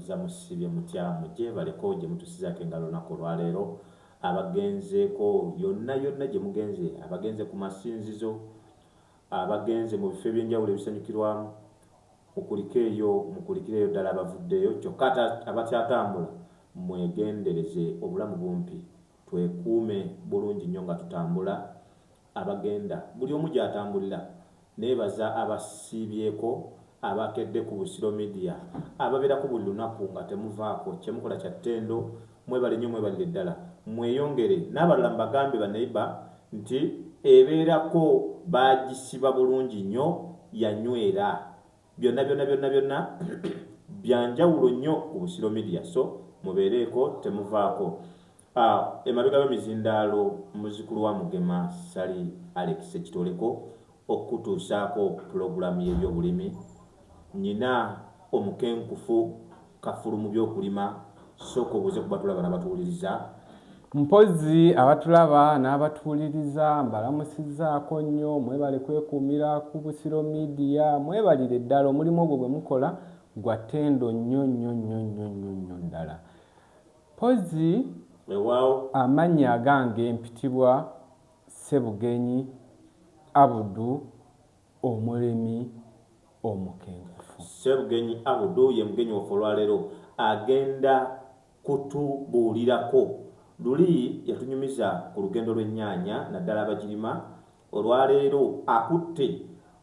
mwebaziza musibye mutya muje baleko gye mutusizaako engalo nako lwaleero abagenzeeko yonna gye mugenze abagenze ku masinzizo abagenze mu bifo ebyenjawulo ebisanyukirwamu mukulikireeyo ddala abavuddeyo kyokka abakyatambula mwegendereze obulamu bumpi twekuume bulungi nnyo nga tutambula abagenda buli omu gy'atambulira neebaza abasiibyeko abakedde ku Busiro Media ababeerako buli lunaku nga temuvaako kyemukola kya ttendo mwebale nnyo mwebalire ddala mweyongere n'abalala mbagambe baneiba nti ebeerako bagisiba bulungi nnyo yanywera byonna byanjawulo nnyo ku Busiro Media so mubeereeko temuvaako emabega w'emizindaalo muzukulu wa Mugema Sali Alex Ekitoleko okutuusaako pulogulaamu y'ebyobulimi nyina omukenkufu kafulu mu by'okulima sooka obuuze ku batulaba n'abatuwuliriza mpozi abatulaba n'abatuwuliriza mbalamusizaako nnyo mwebale kwekuumira ku Busiro Media mwebalire ddala omulimu ogwo gwe mukola gwa ttendo nnyo ddala mpozi amannya agange mpitibwa Ssebugenyi Abudu omulemi omukenkufu. Ssebugenyi Abudu ye mugenyi waffe olwaleero agenda kutubuulirako luli yatunyumiza ku lugendo lw'ennyaanya naddala abagirima olwaleero akutte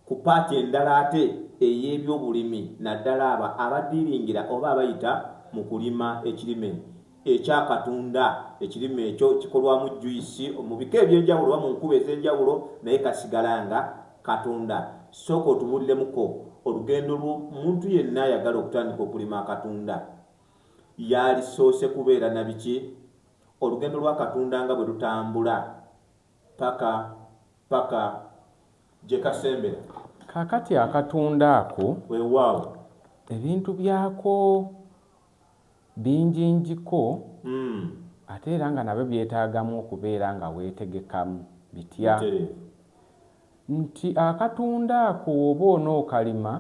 ku paati endala ate ey'ebyobulimi naddala abadiiringira oba abayita mu kulima ekirime ekyakatunda ekirime ekyo kikolwamu juyisi mu bika ebyenjawulo oba mu nkuba ez'enjawulo naye kasigala nga katunda sooka otubuuliremuko olugendo muntu yenna ayagala okutandika okulima akatunda yalisoose kubeera na biki olugendo lw'akatunda nga bwe lutambula paka gye kasembera kakati akatunda ako weewaawo ebintu byako binginjiko ate era nga nabyo byetaagamu okubeera nga weetegekamu bitya nti akatunda ako oba onookalima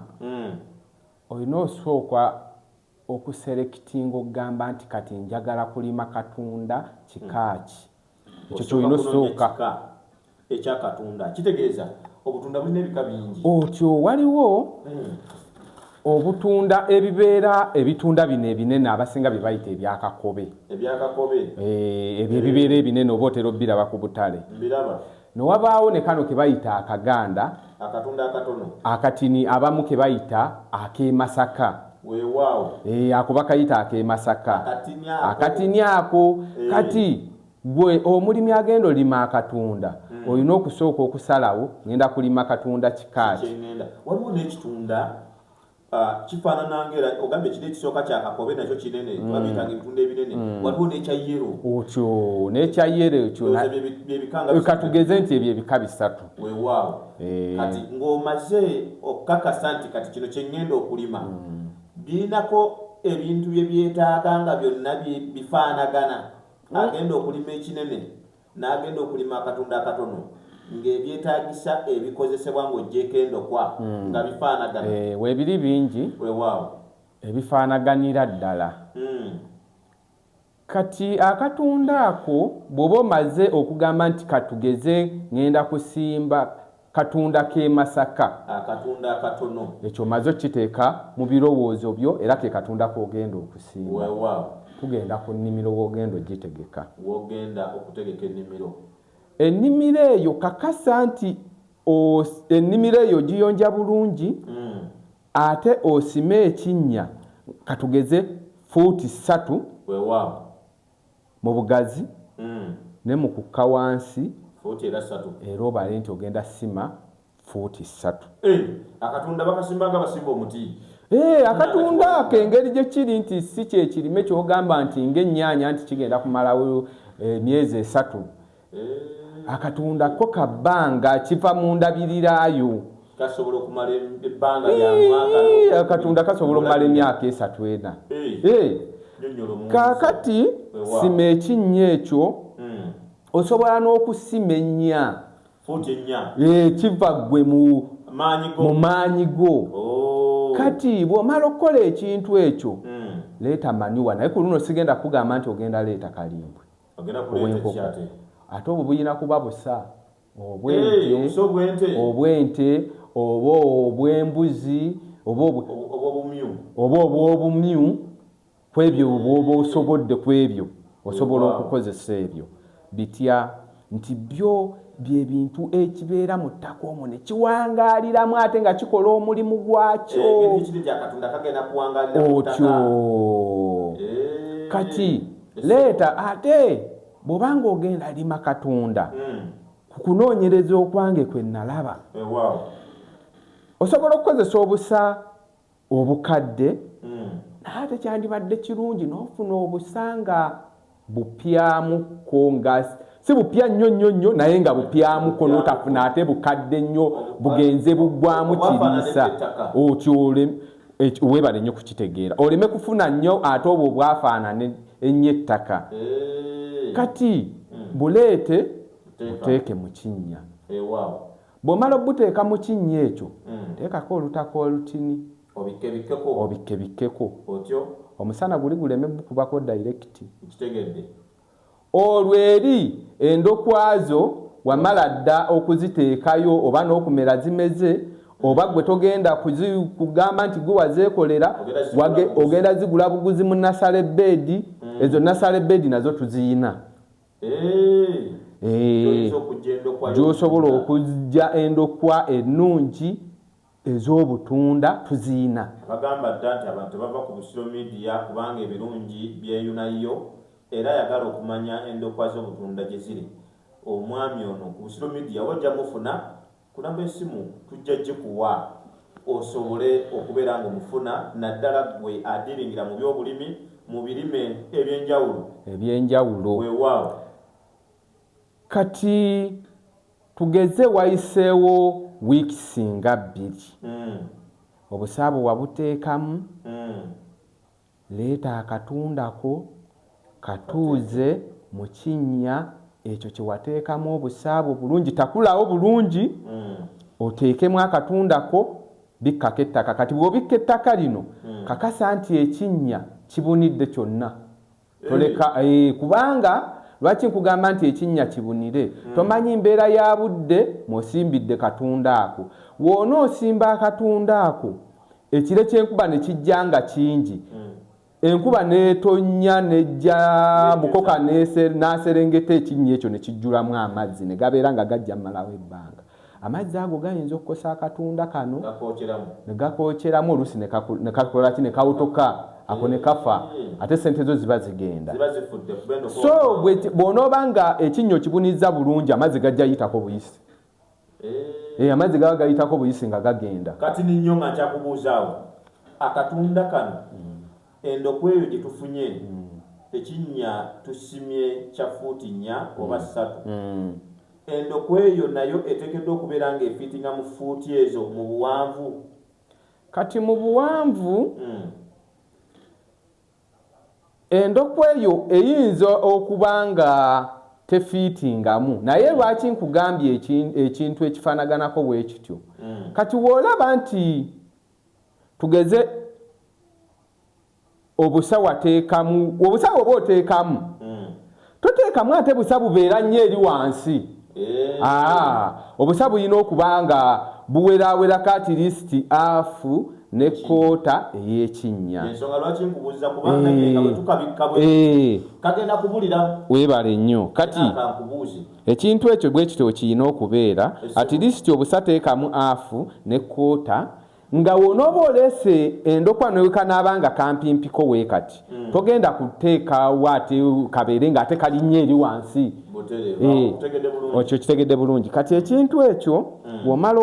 olina osooka okuserekitinga okugamba nti kati njagala kulima katunda kikaaki ekyo kyolina osooka ekyakatunda kitegeeza obutunda bulina ebika bingi otyo waliwo obutunda ebibeera ebitunda bino ebinene abasinga bye bayita ebyakakobe ebyo ebibeera ebinene oba otera obbiraba ku butale newabaawo ne kano ke bayita akaganda akatunda akatono akatini abamu ke bayita ak'emasaka ako bakayita ak'emasaka akatini ako kati gwe omulimi agenda olima akatunda olina okusooka okusalawo ngenda kulima katunda kikaaki waliwo n'ekitunda kifaanana ngera ogambye kiri ekisooka kyakakobe nakyo kinene babiyitanga ebitunda ebinene waliwo n'ekyayero otyo n'ekyayero ekyo katugeze nti ebyo ebika bisatu weewaawo kati ng'omaze okukakasa nti kati kino kyeŋŋenda okulima birinako ebintu bye byetaaga nga byonna bifaanagana agenda okulima ekinene n'agenda okulima akatunda akatono ng'ebyetaagisa ebikozesebwa ng'oggyeko endokwa nga bifaanagana weebiri bingi weewaawo ebifaanaganira ddala kati akatunda ako bw'oba omaze okugamba nti katugeze ngenda kusimba katunda k'emasaka akatunda akatono ekyo omaze okiteeka mu birowoozo byo era ke katunda k'ogenda okusimba weewaawo tugenda ku nnimiro w'ogenda ogitegeka w'ogenda okutegeka ennimiro ennimiro eyo kakasa nti ennimiro eyo giyonja bulungi ate osime ekinnya katugeze fuuti 3 weewaawo mu bugazi ne mu kukka wansi fuuti era 3 era obale nti ogenda sima fuuti 3 akatunda bakasimbanga basimba omuti akatunda ako engeri gye kiri nti si kyekirime kyogamba nti ng'ennyaanya nti kigenda kumalawo emyezi 3 akatunda ko kabbanga kiva mu ndabirirayo kasobola okumala ebbanga lya mwaka akatunda kasobola okumala emyaka 3-4 kaakati sima ekinnya ekyo osobola n'okusima ennya kiva ggwe mu maanyi go kati bw'omala okukola ekintu ekyo leeta manure naye ku luno sigenda kugamba nti ogenda leeta kalimbwe ate obwo buyina kuba busa obwente oba obw'embuzi oba obw'obumyu kwebyo oba osobodde kwebyo osobola okukozesa ebyo bitya nti byo byebintu ekibeera mu ttaka omwo ne kiwangaaliramu ate nga kikola omulimu gwakyo otyo kati leeta ate bw'obanga ogenda lima katunda ku kunoonyereza okwange kwe nalaba osobola okukozesa obusa obukadde naye ate kyandibadde kirungi n'ofuna obusa nga bupyamuko nga si bupya nnyo naye nga bupyamuko n'otafuna ate bukadde nnyo bugenze buggwamu kiriisa otyo weebale nnyo kukitegeera oleme kufuna nnyo ate obwo bwafaanana ennyo ettaka kati buleete buteeke mu kinnya bw'omala obuteeka mu kinnya ekyo teekako olutaka olutini obikke-bikkeko omusana guli guleme bukubako direct olwo eri endokwazo wamala dda okuziteekayo oba n'okumera zimeze oba gwe togenda kugamba nti gwe wazeekolera ogenda zigula buguzi mu nasale bedi ezo nasale bedi nazo tuziyina gy'osobola okujja endokwa ennungi ez'obutunda tuziyina bagamba dda nti abantu bava ku social media kubanga ebirungi byeyunayo era yagala okumanya endokwa z'obutunda gye ziri omwami ono ku social media wajja mufuna kunamba esimu tujja gikuwa osobole okubeera nga omufuna naddala gwe adiringira mu byobulimi mu birime ebyenjawulo weewaawo kati tugeze wayiseewo wiiki nga 2 obusaabo wabuteekamu leeta akatundako katuuze mu kinnya ekyo kye wateekamu obusaabo bulungi takulawo bulungi oteekemu akatundako bikkako ettaka kati bw'obikka ettaka lino kakasa nti ekinnya kibunidde kyonna toleka kubanga lwaki nkugamba nti ekinnya kibunire tomanyi mbeera ya budde mwosimbidde katunda ako w'onoosimba akatunda ako ekire ky'enkuba ne kijja nga kingi enkuba n'etonnya nejja mukoka n'aserengeta ekinnya ekyo ne kijjulamu amazzi ne gabeera nga gajja mmalawo ebbanga amazzi ago gayinza okukosa akatunda kano ne gakookeramu oluusi ne kakola ki ne kawutoka ako ne kafa ate sente zo ziba zigenda so bw'onooba nga ekinnya kibunizza bulungi amazzi gajja yitako buyisi amazzi gaba gayitako buyisi nga gagenda kati ninnyo nga nkyakubuuzaawo akatunda kano endokwa eyo gye tufunye ekinnya tusimye kya fuuti 4 oba 3 endokwa eyo nayo eteekeddwa okubeera ng'efiitinga mu fuuti ezo mu buwanvu kati mu buwanvu endokwa eyo eyinza okuba nga tefiitingamu naye lwaki nkugambye ekintu ekifaanaganako bwe kityo kati w'olaba nti tugeze obusa wateekamu obusa oba oteekamu toteekamu ate busa bubeera nnyo eri wansi obusa bulina okuba nga buwerawerako at least afu ne koota ey'ekinnya ensonga lwaki nkubuuza kubanga nga tukabikka kagenda kubulira weebale nnyo kati ekintu ekyo bwe kityo kirina okubeera at least obusa teekamu afu ne koota nga wonooba oleese endokwa newekanaaba nga kampimpiko weekati togenda kuteekawo ate kabeere nga ate kalinnyo eri wansi okyo kitegedde bulungi kati ekintu ekyo bw'omala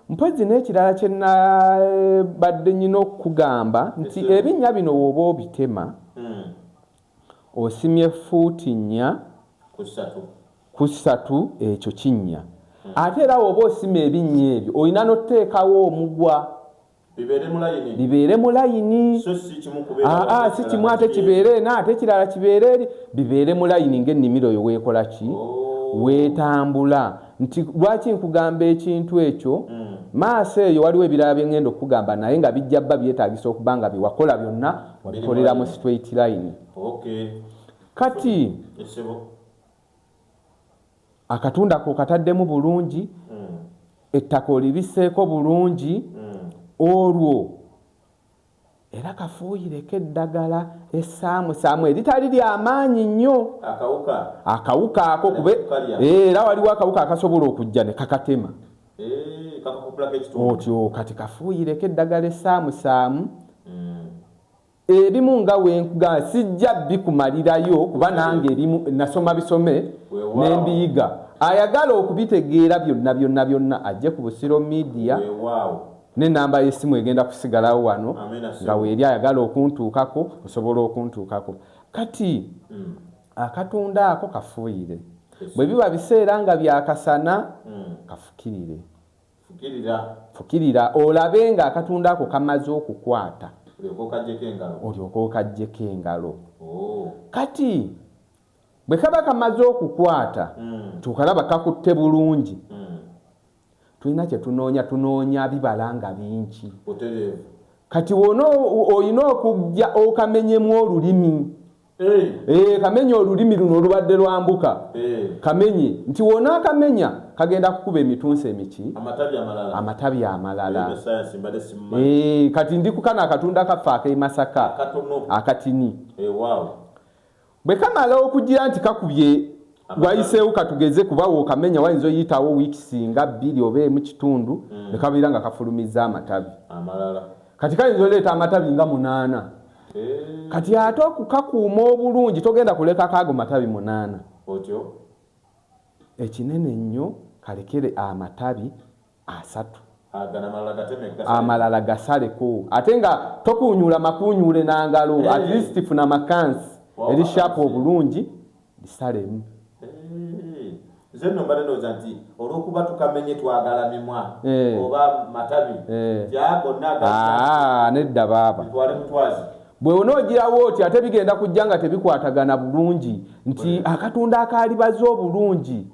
mpozi n'ekirala kye nabadde nnyina okukugamba nti ebinnya bino w'oba obitema osimye fuuti 4 ku 3 ekyo kinnya ate era w'oba osima ebinnya ebyo olina n'oteekawo omugwa bibeere mu layini si kimu ate kibeere ate kirala kibeere eri bibeere mu layini ng'ennimiro yo weekola ki weetambula nti lwaki nkugamba ekintu ekyo maaso eyo waliwo ebirala bye ngenda okugamba naye nga bijja bba byetaagisa okuba nga byewakola byonna wabikolera mu straight line. Kati akatunda ko kataddemu bulungi, ettaka olibiseeko bulungi, olwo era kafuuyireko eddagala essaamusaamu eritali ly'amaanyi nnyo. Akawuka ako kube era waliwo akawuka akasobola okujja ne kakatema. Otyo kati kafuuyireko eddagala essaamusaamu. Ebimu nga wenkuga sijja bikumalirayo kuba nange erimu nasoma bisome n'embiyiga. Ayagala okubitegeera byonna ajje ku Busiro Media. N'ennamba y'essimu egenda kusigalawo wano nga weeri ayagala okuntuukako osobola okuntuukako. Kati akatunda ako kafuuyire. Bwe biba biseera nga byakasana kafukirire. Fukirira olabe nga akatunda ako kamaze okukwata. Olyoka okaggyeko engalo. Kati bwe kaba kamaze okukwata tukalaba kakutte bulungi. Tulina kye tunoonya bibala nga bingi. Kati olina okujja okamenyemu olulimi. Kamenye olulimi luno olubadde lwambuka. Kamenye nti wona akamenya kagenda kukuba emitunsi emiki amatabi amalala. Kati ndikukana akatunda kaffe ak'Emasaka akatini. Bwe kamala okugira nti kakubye wayiseewo katugeze kuba wokamenya wayinza oyitawo wiiki nga 2 oba emu kitundu ne kabeera nga kafulumiza amatabi amalala. Kati kayinza oleeta amatabi nga 8. Kati ate okukakuuma obulungi togenda kuleka kaago matabi 8. Otyo ekinene nnyo kalekere amatabi 3. Amalala gasaleko ate nga tokunyula makunyule n'angalo at least funa makansi eri sharp obulungi bisalemu. Zeno mbadde nti olwokuba tukamenye twagala mimwa oba matabi gyako naga nedda baba bwe onoogirawo oti ate bigenda kujja nga tebikwatagana bulungi nti akatunda akalibaza obulungi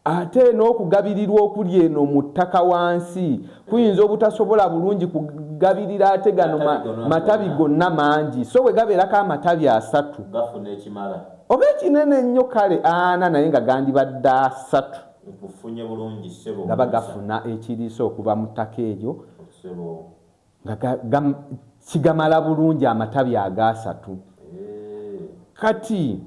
ate n'okugabirirwa okuli eno mu ttaka wansi kuyinza obutasobola bulungi kugabirira ate gano matabi gonna mangi so bwe gabeerako amatabi 3 gafuna ekimala oba ekinene nnyo kale 4 naye nga gandibadde 3 nkufunye bulungi ssebo gaba gafuna ekiriisa okuva mu ttaka eryo ssebo nga kigamala bulungi amatabi aga 3. Kati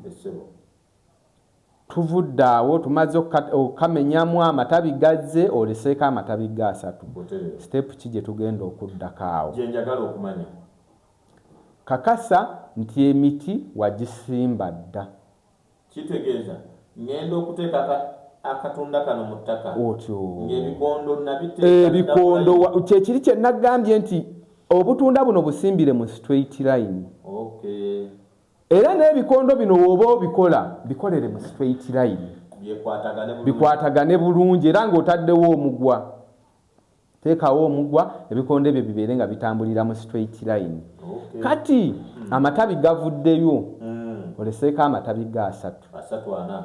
tuvudde awo tumaze okamenyamu amatabi gazze oleseeko amatabi ga 3. Step ki gye tugenda okuddako awo gye njagala okumanya kakasa nti emiti wagisimba dda. Kitegeeza ngenda okuteeka akatunda kano mu ttaka otyo ng'ebikondo nabiteeka ebikondo kyekiri kye nagambye nti obutunda buno busimbire mu straight line. Era n'ebikondo bino woba obikola bikolere mu straight line bikwatagane bulungi era ng'otaddewo omugwa. Teekawo omugwa ebikondo ebyo bibeere nga bitambulira mu straight line. Kati amatabi gavuddeyo oleseeko amatabi ga 3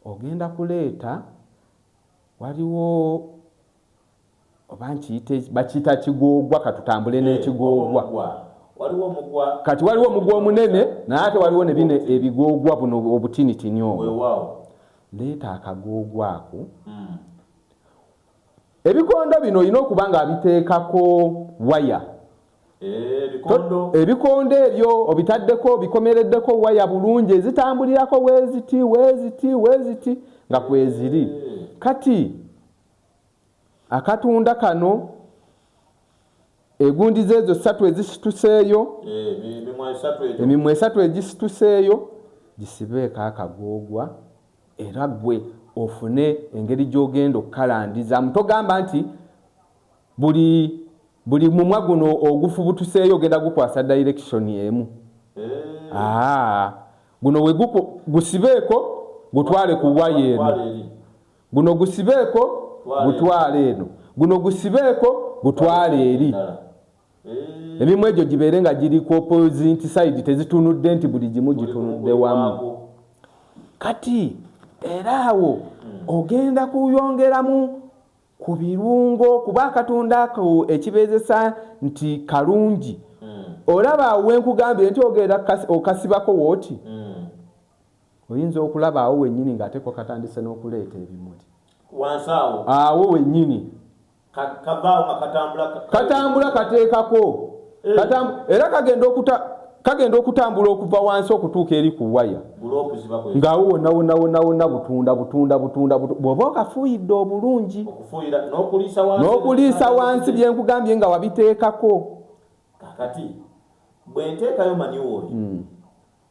ogenda kuleeta waliwo oba bakiyita kigoogwa katutambule n'ekigoogwa. Kati waliwo omugwa omunene naye ate waliwo ne bino ebigoogwa buno obutinitini obwo. Leeta akagoogwa ako. Ebikondo bino olina okuba nga biteekako waya. Ebikondo ebyo obitaddeko bikomereddeko waya bulungi ezitambulirako weeziti nga kweziri. Kati akatunda kano egundiza ezo 3 ezisituseeyo emimwa 3 egisituseeyo gisibeeko akagoogwa era gwe ofune engeri gy'ogenda okukalandiza. Togamba nti buli mumwa guno ogufubutuseeyo ogenda gukwasa direction emu. Guno we gusibeeko gutwale ku waya eno, guno gusibeeko gutwale eno, guno gusibeeko gutwale eri. Emimwa egyo gibeere nga giri ku opposite side tezitunudde nti buli gimu gitunudde wamu. Kati era awo ogenda kuyongeramu ku birungo kuba akatunda ako ekibezesa nti kalungi olaba wenkugambye nti ogenda okasibako woti oyinza okulaba awo wennyini ng'ateko katandise n'okuleeta ebimuli wansawo awo wennyini katambula kateekako era kagenda okutambula okuva wansi okutuuka eri ku waya ng'awo wonna butunda bw'oba okafuuyidde obulungi n'okuliisa wansi byenkugambye nga wabiteekako kakati bwenteekayo manyooli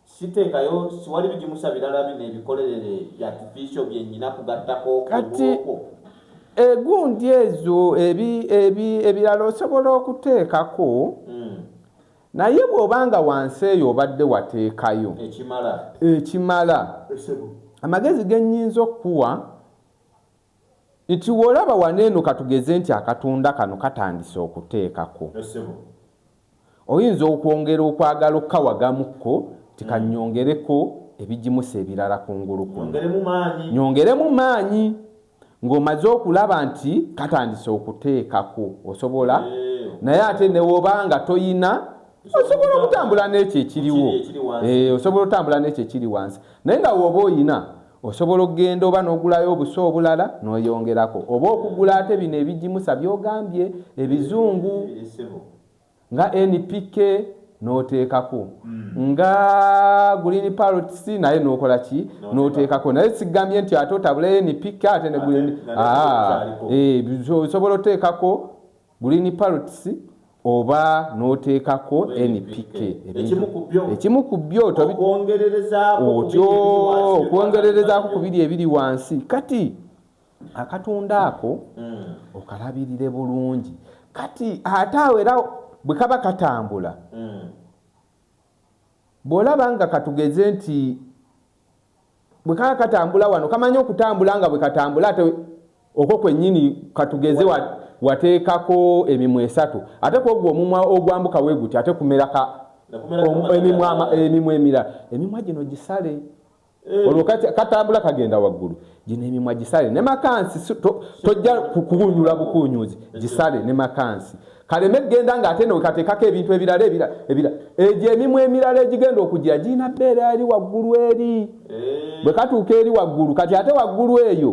siteekayo siwali bigimusa birala bino ebikolerere artificial byennyina kugattako kati egundi ezo ebirala osobola okuteekako naye bw'obanga wansi eyo obadde wateekayo ekimala amagezi gennyinza okuwa nti wolaba waneeno katugeze nti akatunda kano katandise okuteekako oyinza okwongera okwagala okukawagamuko tikanyongereko ebigimusa ebirala kungulu kuno nyongeremu maanyi ng'omaze okulaba nti katandise okuteekako osobola naye ate newobanga toyina osobola okutambula n'ekyo ekiriwo osobola otambula n'ekyo ekiri wansi naye nga woba oyina osobola okugenda oba n'ogulayo obuso obulala n'oyongerako oba okugula ate bino ebigimusa byogambye ebizungu nga NPK n'oteekako nga green parrots naye n'okola ki n'oteekako naye sigambye nti ate otabula NPK ate ne green osobola oteekako green parrots oba n'oteekako NPK ekimu ku byo okwongererezaako ku biri ebiri wansi kati akatunda ako okalabirire bulungi kati ate awo era bwe kaba katambula bw'olaba nga katugeze nti bwe kaba katambula wano kamanyi okutambula nga bwe katambula ate okwo kwennyini katugeze wateekako emimwa 3 ate kwogwo omumwa ogwambuka weeguti ate kumeraka emimwa emirala emimwa gino gisale olwo katambula kagenda waggulu gino emimwa gisale ne makansi tojja kukunyula bukunyuzi gisale ne makansi kaleme genda ng'ate nekateekako ebintu ebirala egyo emimwa emirala egigenda okugira girina bbeera eri waggulu eri bwe katuuka eri waggulu kati ate waggulu eyo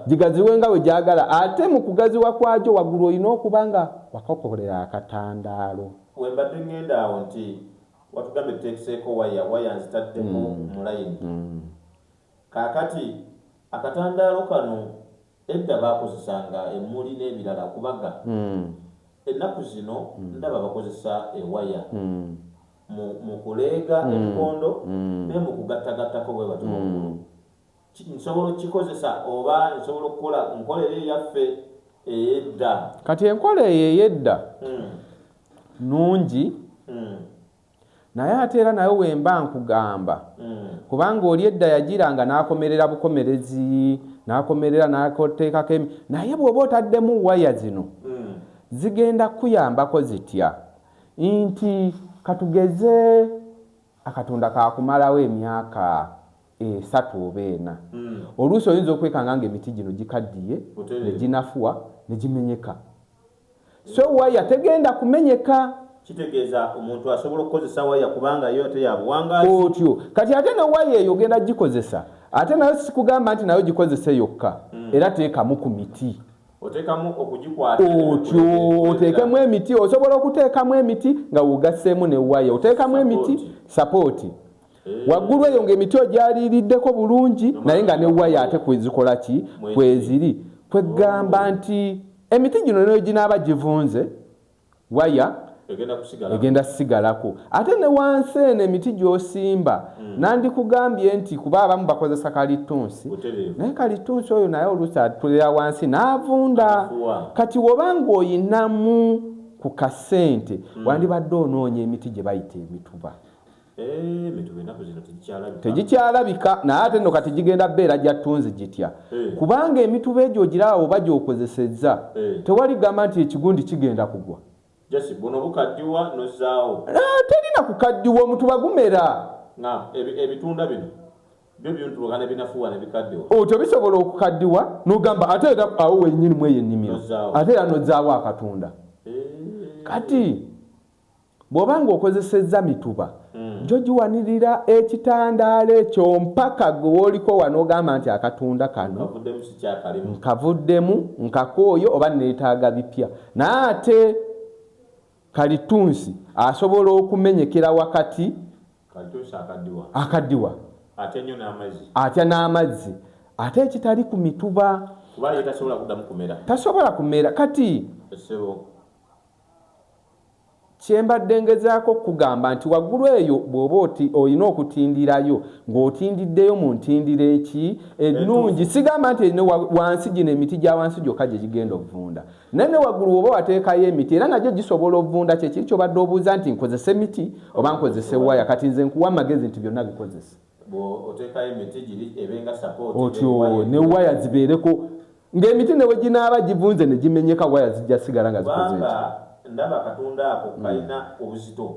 gigaziwe nga bwe gyagala ate mu kugaziwa kwagyo waggulu olina okuba nga wakakolera akatandaalo wembadde ngenda awo nti watugambe tuteekiseeko waya nzitaddeko mu layini kaakati akatandaalo kano edda baakozesanga emmuli n'ebirala kubaga ennaku zino ndaba bakozesa ewaya mu kuleega ebikondo naye mu kugattagattako bwe batyo nsobola okukikozesa oba nsobola okukola nkolera eyaffe ey'edda kati enkola eyo ey'edda nungi naye ate era nayo wemba nkugamba kubanga oli edda yagiranga n'akomerera bukomerezi n'akomerera n'akoteekako naye bw'oba otaddemu waya zino zigenda kuyambako zitya nti katugeze akatunda kakumalawo emyaka 3 oba 4 oluusi oyinza okwekanga nga emiti gino gikaddiye neginafuwa negimenyeka so waya tegenda kumenyeka kitegeeza omuntu asobola okukozesa waya kubanga yo ate yabuwangazi otyo kati ate ne waya eyo ogenda gikozesa ate nayo sikugamba nti nayo gikozese yokka era teekamu ku miti oteekamu okugikwata otyo oteekemu emiti osobola okuteekamu emiti nga wugasseemu ne waya oteekamu emiti sapooti waggulu eyo ng'emiti ogyaliiriddeko bulungi naye nga ne waya ate kwezikola ki kweziri kwegamba nti emiti gino nayo ginaaba givunze waya egenda sigalako ate ne wansi eno emiti gy'osimba nandikugambye nti kuba abamu bakozesa kalitunsi naye kalitunsi oyo naye oluusi atulira wansi n'avunda kati wobanga oyinamu ku kasente wandibadde onoonya emiti gye bayita emituba tegikyalabika naye ate nno kati gigenda bbeera gya ttunzi gitya kubanga emituba egyo ogiraba oba gy'okozesezza tewali gamba nti ekigundi kigenda kugwa jasi bono bukaddiwa nozaawo terina kukaddiwa omutuba gumera ebitunda bino Tobisobola okukaddiwa n'ogamba ate era awo wennyini mu eyo ennimiro ate era n'ozzaawo akatunda. Kati bw'oba ng'okozesezza mituba gy'ogiwanirira ekitandaalo ekyo mpaka gwe w'oliko wano ogamba nti akatunda kano nkavuddemu nkakooyo oba neetaaga bipya. Naye ate kalitunsi asobola okumenyekera wakati akaddiwa atya n'amazzi ate ekitali ku mituba tasobola kumera. Kati kyembadde ngezaako kugamba nti waggulu eyo bw'oba olina okutindirayo ng'otindiddeyo mu ntindiro eki ennungi. Sigamba nti wansi gino emiti gya wansi gyokka gye gigenda okuvunda, naye ne waggulu oba wateekayo emiti era nagyo gisobola okuvunda. Kyekiri kyobadde obuuza nti nkozese emiti oba nkozese waya. Kati nze nkuwa amagezi nti byonna bikozese. Otyo ne waya zibeereko ng'emiti newe ginaaba givunze ne gimenyeka waya zijja sigala nga zikoze ndaba katunda ako kalina obuzito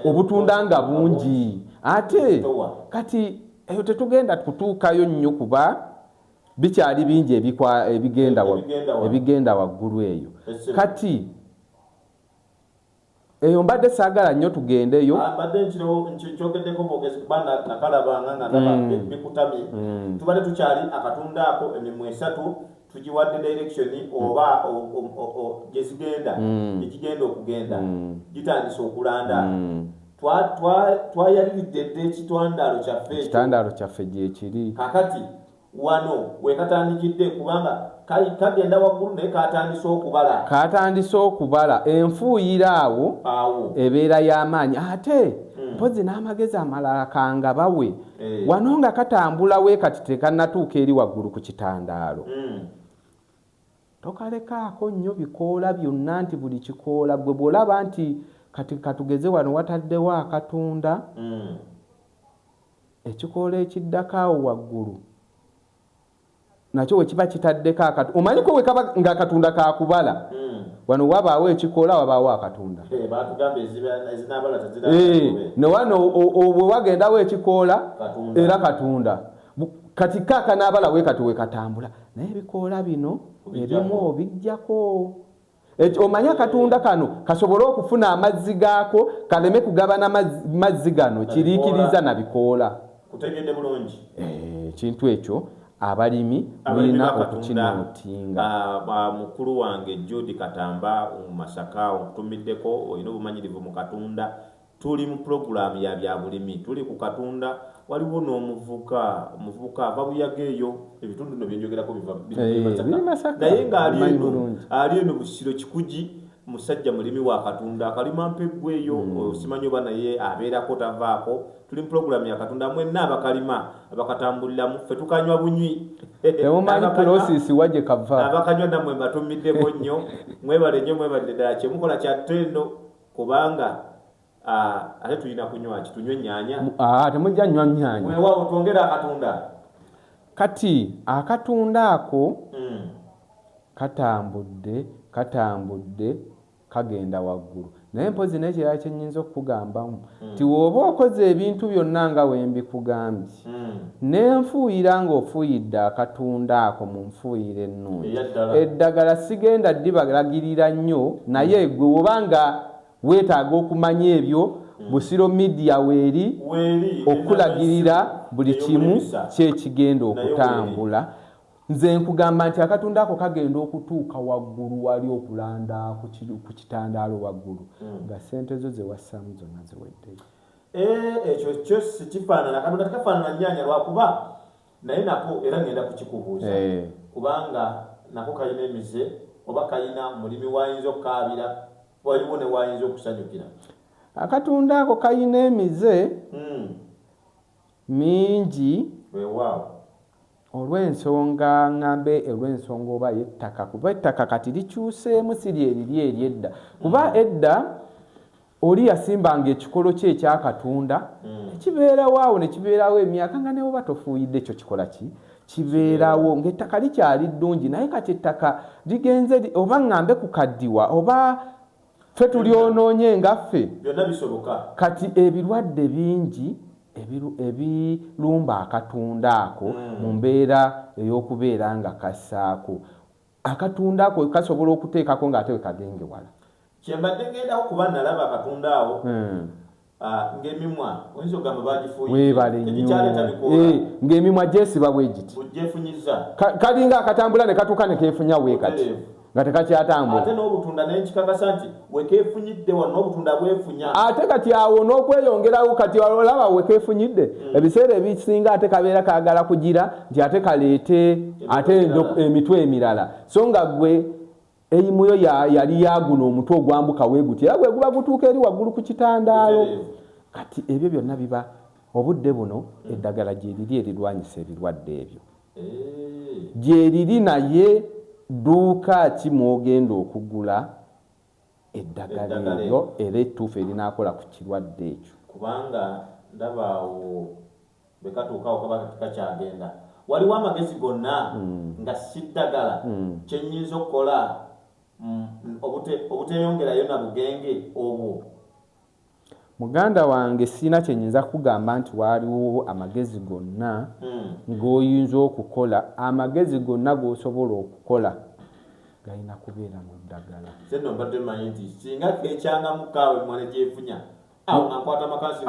obutunda nga bungi. Ate kati eyo tetugenda kutuukayo nnyo kuba bikyali bingi ebigenda waggulu eyo. Kati eyo mbadde saagala nnyo tugendeyo. Tubadde tukyali akatunda ako emirimu 3 tugiwadde direction oba gyezigenda ekigenda okugenda gitandise okulanda. Twayaliridde dde ekitandaalo kyaffe gyekiri kakati wano wekatandikidde kubanga kagenda waggulu naye katandise okubala enfuuyira awo ebeera y'amaanyi. Ate mpozi n'amagezi amalala kanga bawe wano nga katambula we kati tekannatuuka eri waggulu ku kitandaalo. Tokalekaako nnyo bikoola byonna nti buli kikoola gwe bw'olaba nti kati katugeze wano wataddewo akatunda ekikoola ekiddako awo waggulu nakyo we kiba kitaddeko omanyiko we kaba ng'akatunda kakubala wano wabaawo ekikoola wabaawo akatunda ne wano bwe wagendawo ekikoola era katunda kati kakanaabala we kati we katambula naye ebikoola bino ebimu obijjako. Omanya akatunda kano kasobole okufuna amazzi gaako kaleme kugabana mazzi gano kiriikiriza na bikoola. Kutegedde bulungi ekintu ekyo abalimi mulina okukinootinga. Mukulu wange Judy Katamba mu Masaka okutumiddeko olina obumanyirivu mu katunda. Tuli mu program ya bya bulimi tuli ku katunda waliwo n'omuvuka ava buyaga eyo ebitundu no byenjogerako biva naye ng'ali eno Busiro Kikugi musajja mulimi wa katunda akalima mpegwe eyo simanyi oba naye abeerako tavaako. Tuli mu program ya katunda mwenna abakalima abakatambuliramu ffe tukanywa bunywi temumanyi process waje kava abakanywa nammwe mbatumiddeko nnyo mwebale nnyo mwebale ddala kyemukola kya ttendo kubanga ate tulina kunywa tunywe nnyanya temujja nnywa nnyanya weewaawo twongera akatunda. Kati akatunda ako katambudde kagenda waggulu naye mpozi n'ekirala kye nnyinza okukugambamu nti w'oba okoze ebintu byonna nga we mbikugambye n'enfuuyira ng'ofuuyidde akatunda ako mu nfuuyira ennungi eddagala sigenda ddibalagirira nnyo naye gwe woba nga weetaaga okumanya ebyo Busiro media weeri okulagirira buli kimu kyekigenda okutambula. Nze nkugamba nti akatunda ako kagenda okutuuka waggulu wali okulanda ku kitandaalo waggulu nga ssente zo ze wassaamu zonna ziweddeyo. Ekyo kyo sikifaanana katunda tekafaanana nnyaanya lwakuba naye nako era ngenda kukikubuuza kubanga nako kalina emize oba kalina mulimi wayinza okukaabira waliwo ne wayinza okusanyukira. Akatunda ako kalina emize mingi olw'ensonga ngambe olw'ensonga oba y'ettaka kuba ettaka kati likyuseemu si lyeriri eryedda kuba edda oli yasimbanga ekikolo kye ekyakatunda nekibeerawo awo nekibeerawo emyaka nga newoba tofuuyidde ekyo kikola kibeerawo ng'ettaka likyali ddungi naye kati ettaka ligenze oba ngambe kukaddiwa oba ffe tulyonoonye nga ffe byonna bisoboka kati ebirwadde bingi ebirumba akatunda ako mu mbeera ey'okubeera nga kassaako akatunda ako kasobola okuteekako ng'ate kagengewala kyembadde ngendaho kuba nalaba akatunda awo ng'emimwa oyinza ogamba bagifuuye ng'emimwa gyesiba bwe giti kalinga akatambula ne katuuka ne keefunya bwe kati nga tekakyatambula ate n'obutunda n'ekikakasa nti wekeefunyidde wano n'obutunda bwefunya ate kati awo n'okweyongerawo kati olaba wekeefunyidde ebiseera ebisinga ate kabeera kaagala kugira nti ate kaleete ate emitwe emirala so nga gwe eyimuyo yali yaguno omutwe ogwambuka weeguti era gwe guba gutuuka eri waggulu ku kitandaalo kati ebyo byonna biba obudde buno eddagala gyeriri erirwanyisa ebirwadde ebyo gyeriri naye duuka ki mwogenda okugula eddagala eryo era ettuufu erinaakola ku kirwadde ekyo kubanga ndabaawo bekatuukaawo kaba kakyagenda waliwo amagezi gonna nga si ddagala kyenyinza okukola obuteyongerayo na bugenge obwo muganda wange sina kyenyinza kugamba nti waliwo amagezi gonna ng'oyinza okukola amagezi gonna g'osobola okukola galina kubeera mu ddagala seno mbadde manyi nti singa kekyangamukaawe mwana gyefunya awo nkwata makansi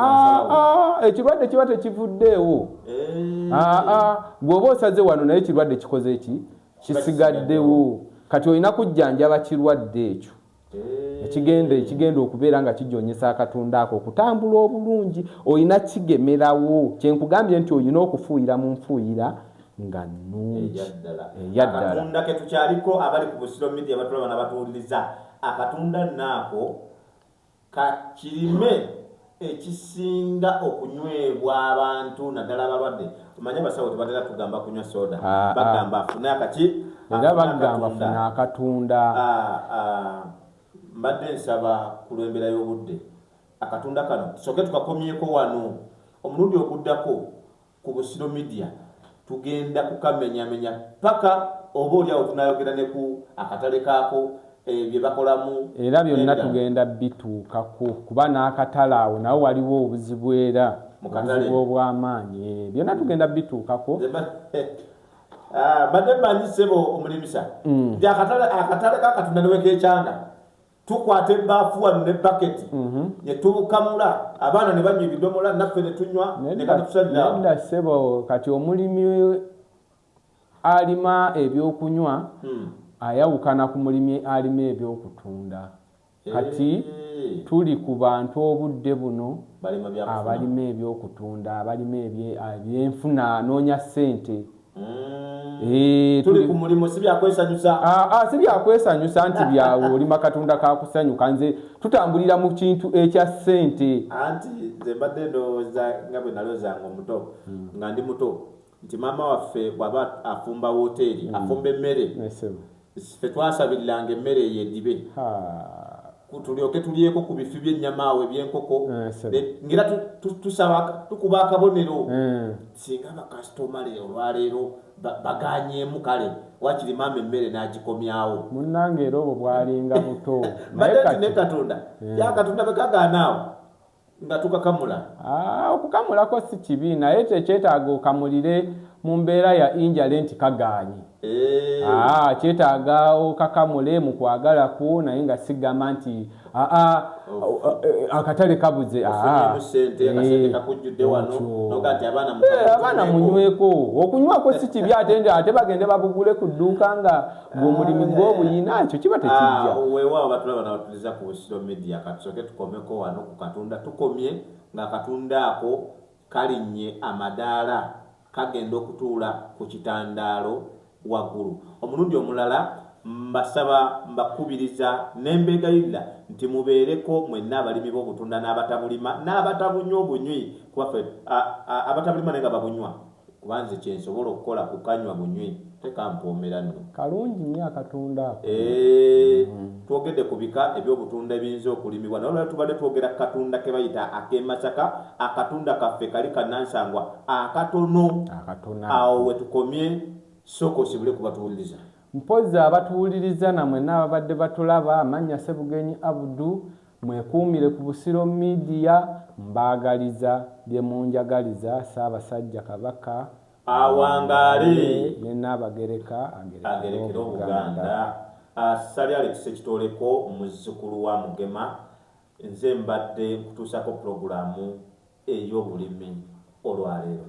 ekirwadde kiba tekivuddeewo bw'oba osaze wano naye ekirwadde kikoze eki kisigaddewo kati olina kujjanjaba kirwadde ekyo ekigenda okubeera nga kijonyesa akatunda ako okutambula obulungi olina kigemerawo kyenkugambye nti olina okufuuyira mu nfuuyira nga nnungi eyaddala akatunda ke tukyaliko abali ku busiro media batulaba n'abatuwuliriza akatunda naako kakirime ekisinga okunywebwa abantu naddala abalwadde omanye abasawo tebatera tugamba kunywa soda bagamba afune akaki era bagamba afune akatunda mbadde nsaba ku lw'embeera y'obudde akatunda kano tusooke tukakomyeko wano omulundi oguddako ku busiro media tugenda kukamenyamenya paka oba oliawo tunayogera ne ku akatale kaako bye bakolamu era byonna tugenda bituukako kuba n'akatale awo nawo waliwo obuzibu era obuzibu obw'amaanyi byonna tugenda bituukako badde mmanyi ssebo omulimisa nti akatale kakatunda newekeekyanga tukwata ebbaafu wano ne baketi ne tukamula abaana ne banywa ebidomola naffe ne tunywa ne katutusalirawo nedda ssebo kati omulimi alima ebyokunywa ayawukana ku mulimi alima ebyokutunda kati tuli ku bantu obudde buno abalima ebyokutunda abalima ebyenfuna anoonya ssente tuli ku mulimu si byakwesanyusa si byakwesanyusa nti byawe olima katonda kakusanyuka nze tutambulira mu kintu ekya ssente anti nze mbadde ndowooza nga bwe nalowoozanga omuto nga ndi muto nti maama waffe bw'aba afumba woteeri afumba emmere ffe twasabiriranga emmere eyo edibe tulyoke tulyeko ku bifi by'ennyama awo eby'enkoko ngera tukuba akabonero singa bakasitoma leero olwaleero baganyeemu kale wakiri maama emmere n'agikomyawo munnange era obwo bwalinga buto badde nti ne katonda yakatunda bekagaanaawo nga tukakamula okukamulako si kibi naye kyekyetaaga okamulire mu mbeera ya injale nti kagaanye kyetaaga okakamule mu kwagala kwo naye nga sigamba nti akatale kabuze abaana munyweko okunywako si kibi ate bagende babugule ku dduuka nga gweomulimi gw'obuyina ekyo kiba tekijja weewaawo batulaba nabatuliza ku busiro media katusooke tukomeko wano ku katunda tukomye nga akatunda ako kalinnye amadaala kagenda okutuula ku kitandaalo waggulu omulundi omulala mbasaba mbakubiriza nembegayirira nti mubeereko mwenna abalimi b'obutunda n'abatabulima n'abatabunywa obunywi kubaffe abatabulima naye nga babunywa kubanze kyensobola okukola kukanywa bunywi tekampoomera nno kalungi nnyo akatunda ako twogedde ku bika ebyobutunda ebiyinza okulimibwa naye olwala tubadde twogera ku katunda ke bayita ak'emasaka akatunda kaffe kali kannansangwa akatono awo wetukomye sooka osibule kubatuwuliriza mpozi abatuwuliriza namwe n'ababadde batulaba amannya Ssebugenyi Abudu mwekuumire ku Busiro Media, mbaagaliza bye munjagaliza. Ssaabasajja Kabaka awangaale ne Nnaabagereka agerekera Obuganda. Sali Alex Kitoleko, muzzukulu wa Mugema. Nze mbadde kutuusako pulogulaamu ey'obulimi olwaleero.